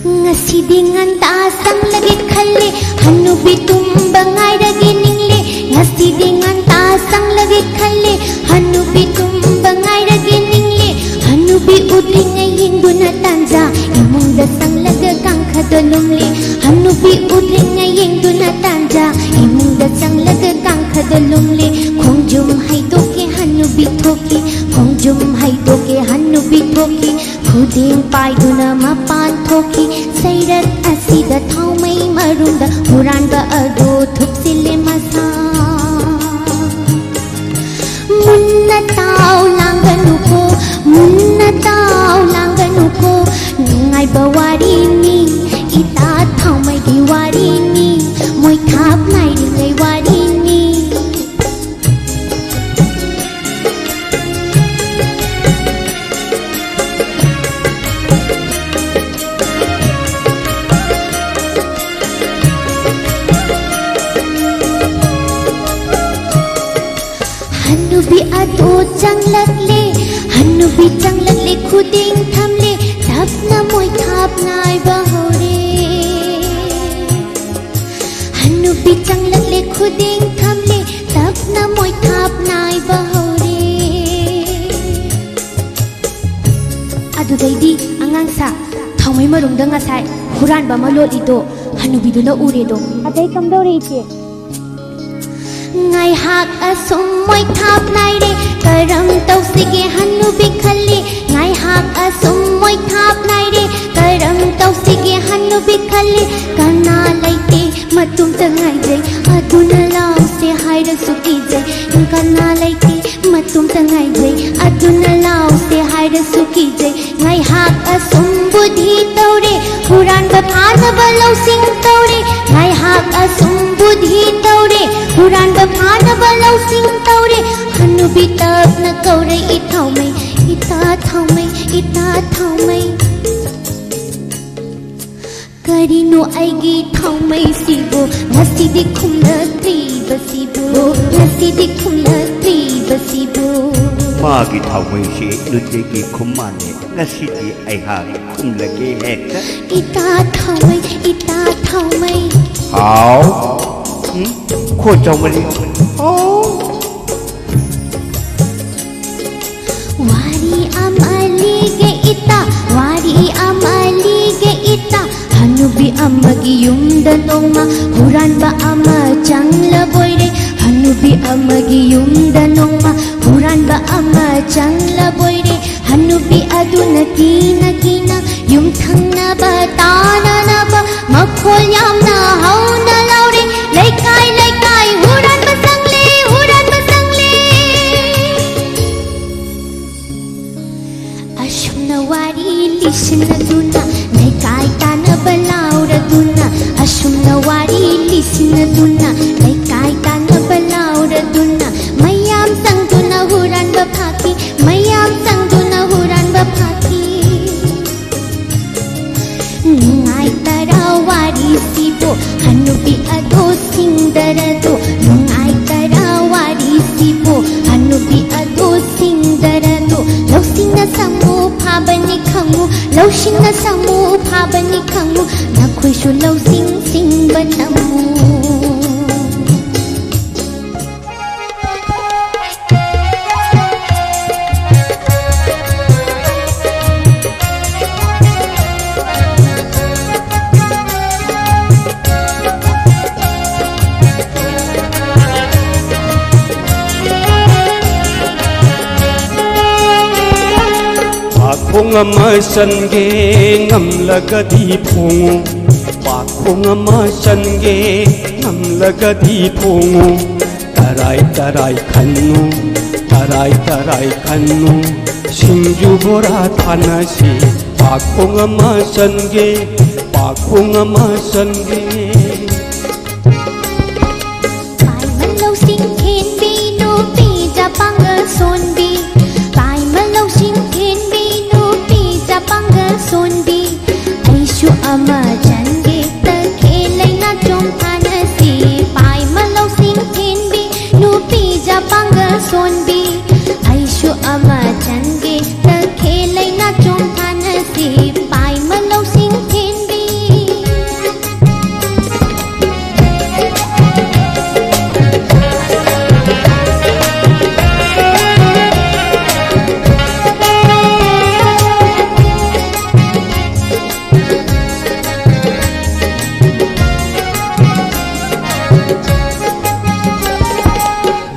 Ngasidi nganta sang lagi khalle Hanubi tumba ngai ragi ningle Ngasidi nganta sang lagi khalle Hanubi tumba ngai ragi ningle Hanubi udri ngai hindu na tanja Imung da sang laga kang khadolumle Hanubi udri ngai hindu na tanja Imung da sang laga kang khadolumle Khongjum hai doke Hanubi thoki Khongjum hai doke Hanubi thoki Khuding pai duna mapan thoki Sairat asida thau mai marunda Huran ba ado thup sile masa Munna tau langanuko Nungai bawari ni ita thau mai di wari ni Moi thap nai ringai wari ni ꯑꯗꯣ ꯆꯪꯂꯛꯂꯦ ꯍꯟꯅꯨꯕꯤ ꯆꯪꯂꯛꯂꯦ ꯈꯨꯗꯤꯡ ꯊꯝꯂꯦ ꯇꯞꯅ ꯃꯣꯏ ꯊꯥꯞ ꯅꯥꯏꯕ ꯍꯧꯔꯦ ꯍꯟꯅꯨꯕꯤ ꯆꯪꯂꯛꯂꯦ ꯈꯨꯗꯤꯡ ꯊꯝꯂꯦ ꯇꯞꯅ ꯃꯣꯏ ꯊꯥꯞ ꯅꯥꯏꯕ ꯍꯧꯔꯦ ꯑꯗꯨꯗꯩꯗꯤ ꯑꯉꯥꯡꯁꯥ ꯊꯥꯎꯃꯩ ꯃꯔꯨꯡꯗ ꯉꯁꯥꯏ ꯍꯨꯔꯥꯟꯕ ꯑꯃ ꯂꯣꯠꯂꯤꯗꯣ ꯍꯟꯅꯨꯕꯤꯗꯨꯅ ꯎꯔꯦꯗꯣ ꯑꯇꯩ ꯀꯝꯗꯧꯔꯦ ꯏꯆꯦ ꯉꯥꯏꯍꯥꯛ ꯑꯁꯨꯝ ꯃꯣꯏ ꯊꯥꯞ ꯅꯥꯏꯔꯦ ꯀꯔꯝ ꯇꯧꯁꯤꯒꯦ ꯍꯟꯅꯨꯕꯤ ꯈꯜꯂꯤ ꯉꯥꯏꯍꯥꯛ ꯑꯁꯨꯝ ꯃꯣꯏ ꯊꯥꯞ ꯅꯥꯏꯔꯦ ꯀꯔꯝ ꯇꯧꯁꯤꯒꯦ ꯍꯟꯅꯨꯕꯤ ꯈꯜꯂꯤ ꯀꯅꯥ ꯂꯩꯇꯦ ꯃꯇꯨꯡꯇ ꯉꯥꯏꯖꯩ ꯑꯗꯨꯅ ꯂꯥꯎꯁꯦ ꯍꯥꯏꯔꯁꯨ ꯀꯤꯖꯩ ꯀꯅꯥ ꯂꯩꯇꯦ ꯃꯇꯨꯡꯇ ꯉꯥꯏꯖꯩ ꯑꯗꯨꯅ ꯂꯥꯎꯁꯦ ꯍꯥꯏꯔꯁꯨ ꯀꯤꯖꯩ ꯉꯥꯏꯍꯥꯛ ꯑꯁꯨꯝ ꯕꯨꯙꯤ ꯇꯧꯔꯦ ꯍꯨꯔꯥꯟꯕ ꯐꯥꯅꯕ ꯂꯧꯁꯤꯡ ꯇꯧꯔꯦ ꯉꯥꯏꯍꯥꯛ ꯑꯁꯨꯝ ꯕꯨꯙꯤ ꯇꯧꯔꯦ ꯍꯨꯔꯥꯟꯕ ꯐꯥꯅꯕ ꯂꯧꯁꯤꯡ ꯇꯧꯔꯦ ꯍꯟꯅꯨꯕꯤ ꯇꯞꯅ ꯀꯧꯔꯦ ꯏꯊꯥꯎꯃꯩ ꯏꯇꯥ ꯊꯥꯎꯃꯩ ꯏꯇꯥ ꯊꯥꯎꯃꯩ ꯀꯔꯤꯅꯣ ꯑꯩꯒꯤ ꯊꯥꯎꯃꯩꯁꯤꯕꯨ ꯉꯁꯤꯗꯤ ꯈꯨꯝꯂꯛꯇ꯭ꯔꯤꯕꯁꯤꯕꯨ ꯉꯁꯤꯗꯤ ꯈꯨꯝꯂꯛꯇ꯭ꯔꯤꯕꯁꯤꯕꯨ 마기 타고이시 누테기 콤마네 나시디 아이하기 쿰라게 했다 이따 타오메이 이따 타오메이 하오 응? 코정머리 와리 아말리게 있다 와리 아말리게 있다 하누비 아마기 윰다 농마 후란바 아마 장라보이레 하누비 아마기 윰다 농마 후란바 아마 장라보이레 하누비 아두나 기나 기나 윰탕나바 따나나바 마콜 얌나 하우나 라우레 레이카이 레이카이 후란바 상레 후란바 상레 아shum나 와리 리시나 두나 레이카이 따나바 라우라 두나 아shum나 와리 리시나 두나 레이카이 따나바 라우라 두나 마얌 상두나 후란바 파키 마얌 상두나 후란바 파키 nungai tarawari sibo hanubi ado singdarado nungai tarawari sibo hanubi ado singdarado lausingna samu phabani khangu lausingna samu phabani khangu nakhoi shu lausing singba namu Pakong ama sange ngamlagadi phongu Pakong ama sange ngamlagadi phongu Tarai tarai khannu tarai tarai khannu Singju bora thanasi Pakong ama sange Pakong ama sange Pai malau sing khen bi no pi ja pangal son bi Pai malau sing khen bi no pi ja pangal son bi Aishu ama jange ta khelai na chom thanasi Pai malau sing khen bi no pi ja pangal son bi Aishu ama jange ta khelai na chom thanasi Pai malau sing khen bi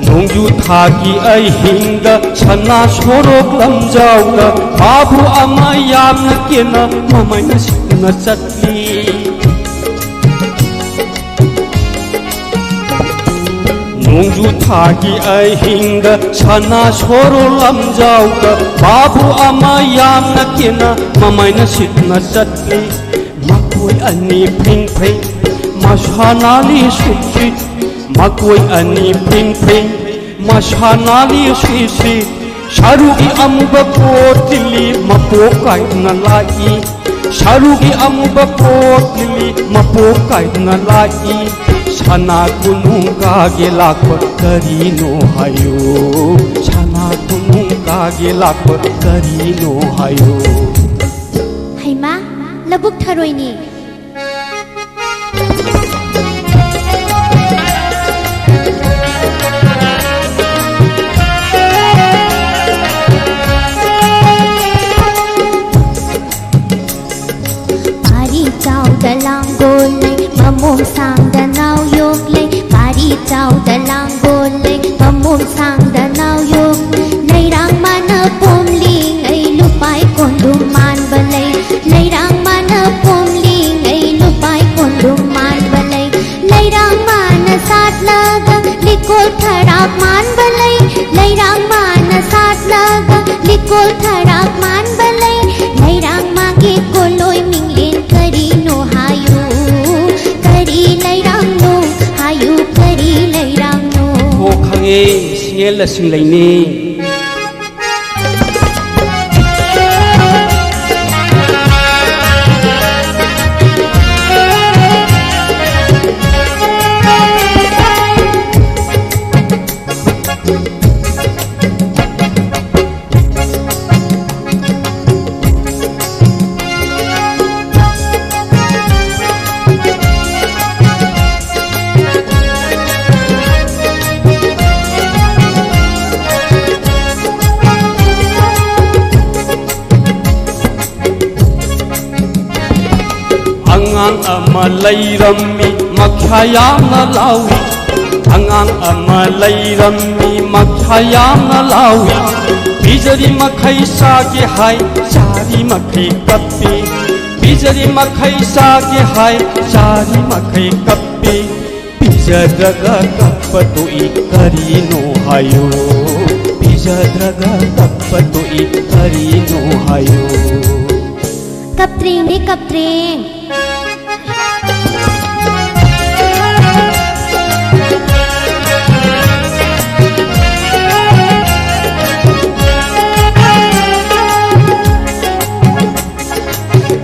Nongju thagi ai hingda chana sorok lamjauda babu ama yamna kena mamai na sikna chatli Nongju thagi ai hingda chana sorok lamjauda babu ama yamna kena mamai na sikna chatli makoi ani phing phing mashanali suksit makoi ani phing phing mashanali sisi sharugi amuba potili mapokai na lai sharugi amuba potili mapokai na lai sana kunu ka gelak karino hayo sana कुमुं कागे लाप करीनो हायो हैमा लबुक थरोइनी पारी चाव दलांग गोले ममोम सांग दनाव योगले पारी चाव दलांग गोले ममोम सांग दनाव योग लैरांग मान पोमलिंग ऐ लुपाय कोंडुम मान बलै लैरांग मान पोमलिंग ऐ लुपाय कोंडुम मान बलै लैरांग मान साथ लगा लिकोल थराक मान बलै लैरांग मान साथ लगा लिकोल थराक मान बलै लैरांग मागे कोलोय मिंगलेन करी नो हायू करी लैरांग नो हायू करी लैरांग नो हो खंगे सिंगेल लसिंग लैने angang ama layrammi makhayamna lawi angang ama layrammi makhayamna lawi bijari makhai sage hai sari makhai kappi bijari makhai sage hai sari makhai kappi bijadraga kappatu ikarino hayo bijadraga kappatu ikarino hayo कपत्रेंग दे कपत्रेंग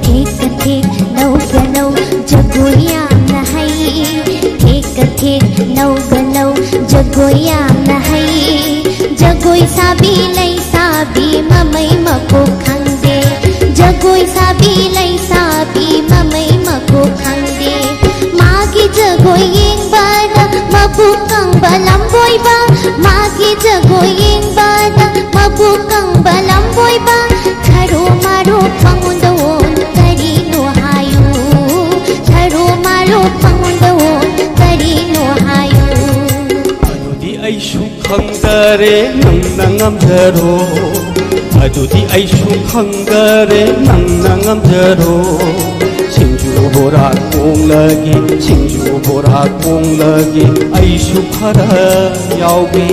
ठेक ठेक नौ गनौ जगोयाम नहै ठेक ठेक नौ गनौ जगोयाम नहै जगोय साबी लै साबी ममै मको खंगे जगोय साबी लै साबी ममै मको खंगे मागी जगोय Young बादा मबुकंग बलम बोयबा मागी जगोय येंग बादा मबुकंग बलम बोयबा थरो मारो पंगुंदवोन करी नो हायू थरो मारो पंगुंदवोन करी नो हायू अदुदी ऐसु खंगरे नंगना ngamjaro अदुदी ऐसु खंगरे नंगना ngamjaro सिंजु बोरा कोंगलगी सिंजु बोरा कोंगलगी ऐसु खरा यावगे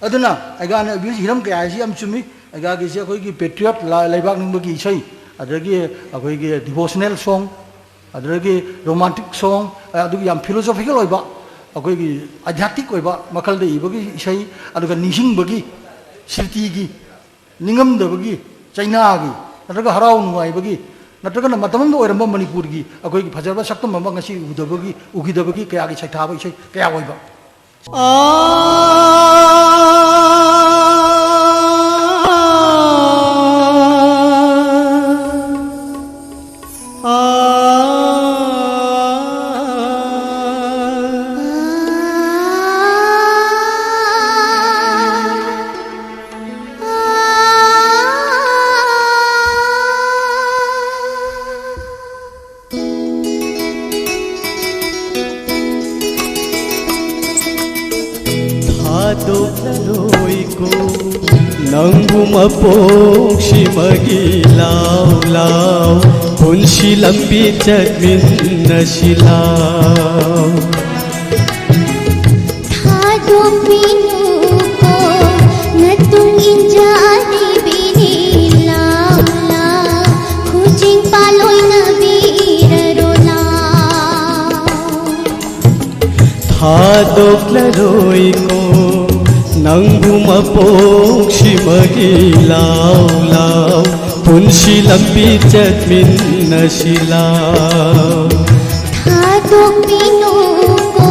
अदुना अगान अब्यूज हिरम कया सि यम चुमी अगा गे से अखोय की पेट्रियट लाइबाक निंबगी इसै अदरगी अखोय की डिवोशनल सॉन्ग अदरगी रोमांटिक सॉन्ग अदुगी यम फिलोसॉफिकल ओइबा अखोय की आध्यात्मिक ओइबा मखल दे इबगी इसै अदुगा निसिंगबगी श्रुतिगी निंगमदबगी चाइनागी नत्रगा हराव नुवाइबगी नत्रगना मतमम ओइरम मणिपुरगी अखोय की फजरबा सक्तम मम ngasi उदबगी उगिदबगी कया की छैथाबा इसै कया ओइबा ꯃꯄꯣꯛꯁꯤꯃꯒꯤ ꯂꯥꯎ ꯂꯥꯎ ꯄꯨꯟꯁꯤ ꯂꯝꯕꯤ ꯆꯠꯃꯤꯟꯅꯁꯤ ꯂꯥꯎ थादोंबिनुको नतुंग इंजारिबिनी लाव लाव खुजिंग पालोय नबीररो लाव थादोक्लरोइको नंगु मपोक्सिमगी लाव लाव पुन्सि लंबी चत्मिन्नसि लाव थादोंबिनुको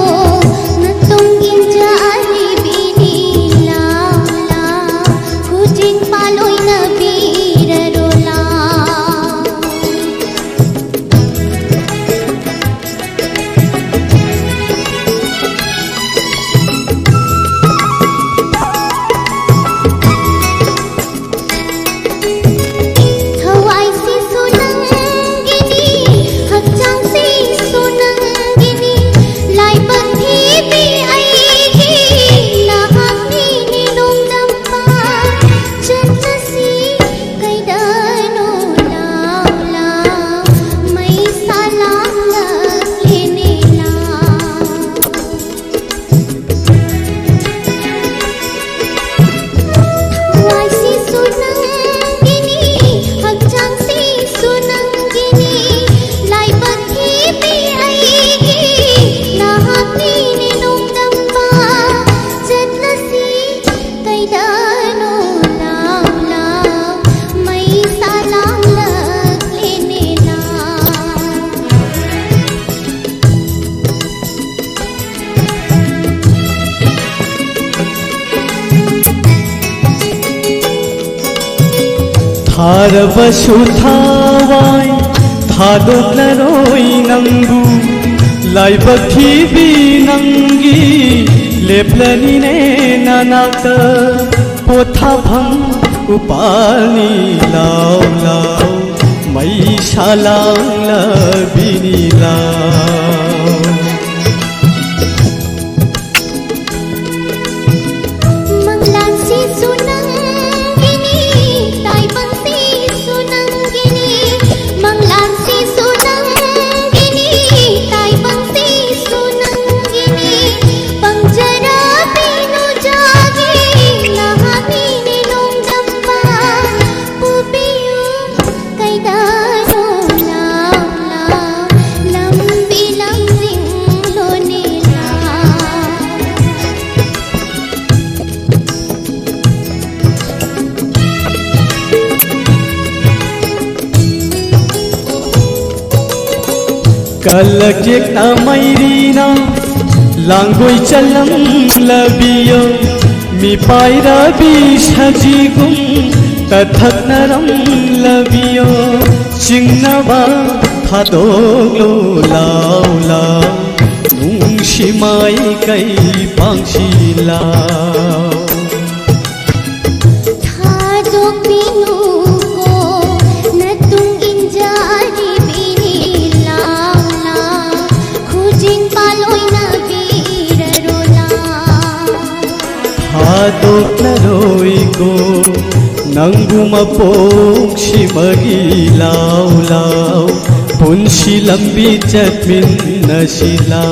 ꯊꯥꯔꯕꯁꯨ ꯊꯥꯋꯥꯏ ꯊꯥꯗꯣꯛꯂꯔꯣꯏ ꯅꯪꯕꯨ ꯂꯥꯏꯕꯛ ꯊꯤꯕꯤ ꯅꯪꯒꯤ ꯂꯦꯞꯂꯅꯤꯅꯦ ꯅꯅꯥꯛꯇ ꯄꯣꯊꯥꯐꯝ ꯎꯄꯥꯜꯅꯤ ꯂꯥꯎ ꯂꯥꯎ ꯃꯩꯁꯥ ꯂꯥꯡꯂꯕꯤꯅꯤ ꯂꯥꯎ Manglansi sunangini, taibangsi sunangini. Manglansi sunangini, taibangsi sunangini. Pangjara pinu jagi, lahami ninong damba. Pubiyo kay dano lao lao, lambi lamsing lo nila. कलकेक्ता मैरीना लांगोई चलम लबियो मी पायरा बिसजिगुम तथक नरम लबियो चिंगनवा थादोग्लो लाव लाव नुंशिमाई कै पांगशिला Thadok pinuko natung injari binilao na khujing paloy na birarola हादोक्लरोई को नंगु मपोक्षिमगी लाव लाव पुंशी लंबी चटमिन नशिला